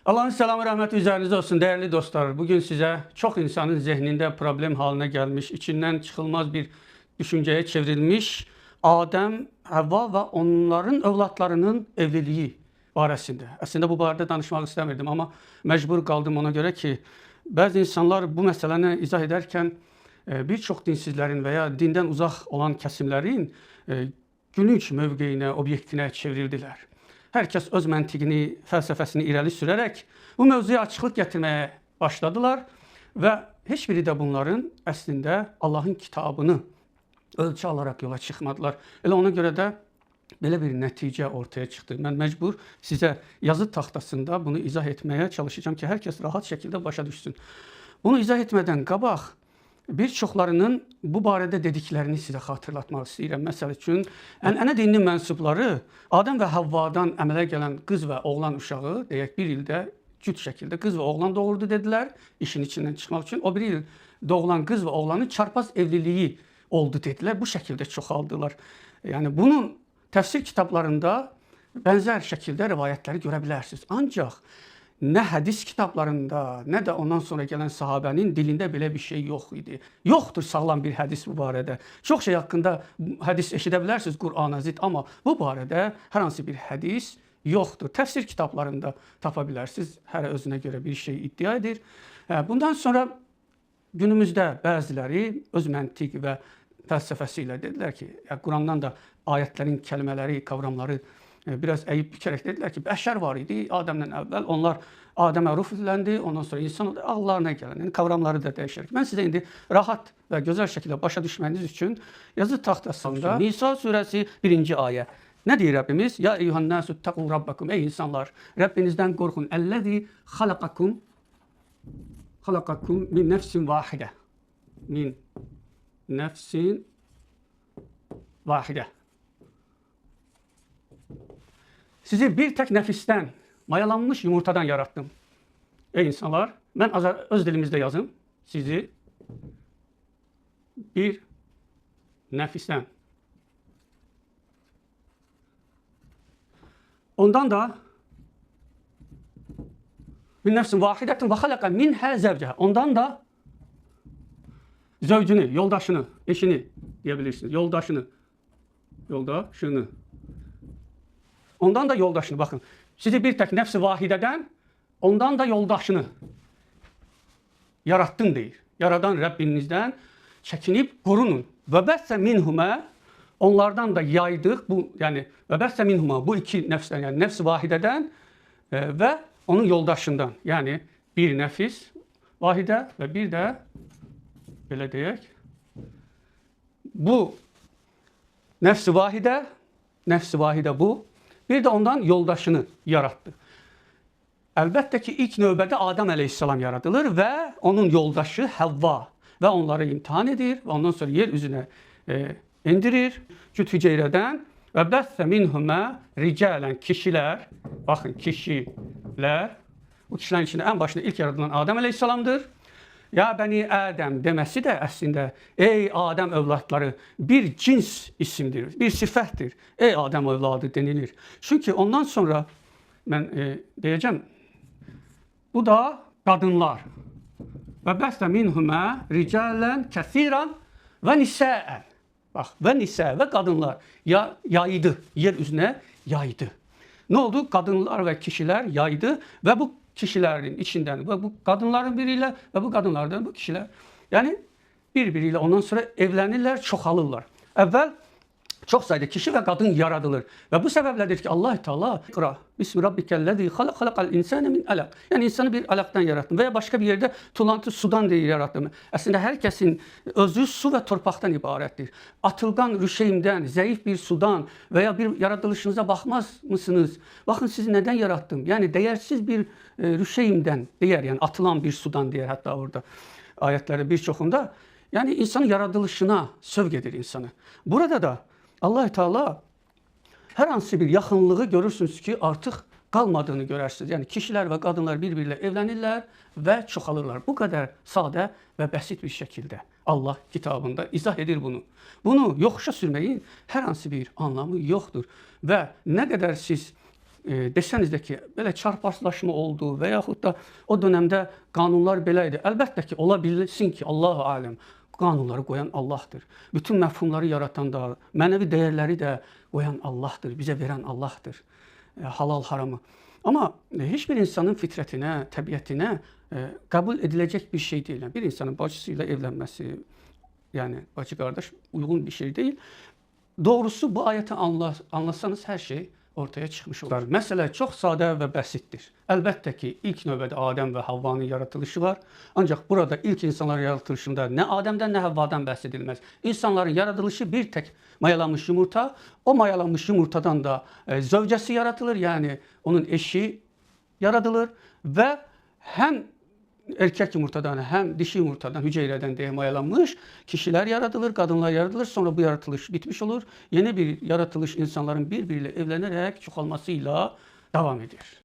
Allah'ın selamı, rəhməti üzərinizə olsun, değerli dostlar. Bugün size çok insanın zihninde problem haline gelmiş, içinden çıkılmaz bir düşünceye çevrilmiş Adem, Havva ve onların evlatlarının evliliği barəsində. Aslında bu barədə danışmak istemirdim ama mecbur kaldım ona göre ki, bazı insanlar bu meseleni izah ederken birçok dinsizlerin veya dinden uzak olan kesimlerin gülünç mövqeyine, obyektine çevrildiler. Herkes öz məntiqini, fəlsəfəsini irəli sürərək bu mövzuya açıqlıq gətirməyə başladılar və heç biri də bunların əslində Allahın kitabını ölçü alaraq yola çıxmadılar. Elə ona görə də belə bir nəticə ortaya çıxdı. Mən məcbur sizə yazı taxtasında bunu izah etməyə çalışacağım ki, hər kəs rahat şəkildə başa düşsün. Bunu izah etmədən qabaq birçoklarının bu barədə dediklərini sizə xatırlatmaq istəyirəm. Məsəl üçün, ənənə dininin mənsubları Adəm və Havvadan əmələ gələn qız və oğlan uşağı, deyək bir ildə cüt şəkildə qız və oğlan doğurdu dedilər, işin içindən çıxmaq üçün. O bir il doğulan qız və oğlanın çarpaz evliliyi oldu dedilər, bu şəkildə çoxaldılar. Yəni bunun təfsir kitablarında bənzər şəkildə rivayətləri görə bilərsiniz. Ancaq ne hadis kitaplarında ne de ondan sonra gelen sahabenin dilinde bile bir şey yok idi. Yoktur sağlam bir hadis bu barədə. Çok şey hakkında hadis eşidebilirsiniz Kur'an'a zid ama bu barədə her hansı bir hadis yoktur. Tefsir kitaplarında tapabilirsiniz. Her özüne göre bir şey iddia edir. Bundan sonra günümüzde bazıları öz məntiq ve felsefesiyle dediler ki, Kur'an'dan da ayetlerin kelimeleri, kavramları biraz əyib bükərək dedilər ki, bəşər var idi Adəmdən əvvəl. Onlar Adəmə ruh üfləndi, ondan sonra insan oldu, Allah'ına gələn. Yəni kavramları da dəyişərək. Mən sizə indi rahat və gözəl şəkildə başa düşməniz üçün yazı taxtasında Nisa surəsi 1-ci ayə. Nə deyir Rəbbimiz? Ya eyyuhən-nəsü təqu rabbakum. Ey insanlar, Rəbbinizdən qorxun. Əlləzi xalaqakum min nəfsin vahidə. Min nəfsin vahidə. Sizi bir tek nefisten, mayalanmış yumurtadan yarattım. Ey insanlar, ben öz dilimizde yazım. Sizi bir nefisten. Ondan da min nefsin vahidetin ve halaka minha zevceha. Ondan da zevcini, yoldaşını, eşini diyebilirsiniz. Yoldaşını. Ondan da yoldaşını, bakın. Sizi bir tek nefsi vahideden, ondan da yoldaşını yarattın deyir. Yaradan Rabbinizden çekinip korunun. Ve besse minhuma, onlardan da yaydık. Bu yani ve besse minhuma, bu iki nefsten, yani nefsi vahideden ve onun yoldaşından. Yani bir nefis vahide ve bir de böyle diyek. Bu nefsi vahide bu. Bir de ondan yoldaşını yarattı. Elbette ki ilk növbədə Adəm əleyhissalam yaradılır ve onun yoldaşı Havva ve onları imtihan edir ve ondan sonra yer üzerine indirir. Cüt hüceyrədən ve bəssə minhumə ricalen kişiler, bakın kişiler, bu kişilerin içinde en başında ilk yaradılan Adəm əleyhissalamdır. Ya beni Adem demesi de aslında ey Adem evlatları bir cins isimdir, bir sifətdir. Ey Adem evladı denilir. Çünkü ondan sonra ben diyeceğim, bu da kadınlar. Ve bəslə minhumə ricalen kəsiran ve nisəən. Bak ve nisa ve kadınlar yaydı, yer üzerine yaydı. Ne oldu? Kadınlar ve kişiler yaydı ve bu kişilerin içinden ve bu kadınların biriyle ve bu kadınlardan bu kişiler yani birbiriyle ondan sonra evlenirler, çoxalırlar. Evvel çok sayıda kişi ve kadın yaradılır. Ve bu sebepledir ki Allah Teala ikra bismi rabbikellezî halakal insane min alak. Yani insanı bir alaktan yarattım. Veya başka bir yerde tulantı sudan diye yarattım. Aslında herkesin özü su ve torpaktan ibarettir. Atılgan rüşeğimden, zayıf bir sudan veya bir yaratılışınıza bakmaz mısınız? Bakın sizi neden yarattım? Yani değersiz bir rüşeğimden değer, yani atılan bir sudan diye hatta orada ayetleri birçokunda. Yani insanın yaratılışına sövg edir insanı. Burada da Allah Teala her hansı bir yakınlığı görürsünüz ki artık kalmadığını görürsünüz. Yani kişiler ve kadınlar birbiriyle evlenirler ve çoxalırlar. Bu kadar sade ve basit bir şekilde Allah kitabında izah edir bunu. Bunu yokuşa sürmeyin her hansı bir anlamı yoktur. Ve ne kadar siz desəniz də ki, belə çarpazlaşma oldu və yaxud da o dönəmdə qanunlar belə idi. Əlbəttə ki, ola bilsin ki, Allahu aləm, qanunları qoyan Allahdır. Bütün məfhumları yaratan da, mənəvi dəyərləri də qoyan Allahdır, bizə verən Allahdır. Halal, haramı. Amma heç bir insanın fitrətinə, təbiətinə qəbul ediləcək bir şey deyil. Bir insanın bacısı ilə evlənməsi, yəni bacı qardaş uyğun bir şey deyil. Doğrusu bu ayəti anlasanız hər şey ortaya çıxmış olar. Məsələ çox sadə və bəsitdir. Əlbəttə ki, ilk növbədə Adəm və Havvanın yaradılışı var. Ancaq burada ilk insanların yaradılışında nə Adəmdən, nə Havvadan bəhs edilməz. İnsanların yaradılışı bir tək mayalanmış yumurta, o mayalanmış yumurtadan da zövcəsi yaratılır, yəni onun eşi yaradılır və həm erkek yumurtadan həm dişi yumurtadan, hüceyrədən deyə mayalanmış kişilər yaradılır, qadınlar yaradılır. Sonra bu yaratılış bitmiş olur. Yeni bir yaratılış insanların bir-biriyle evlənərək çoxalmasıyla davam edir.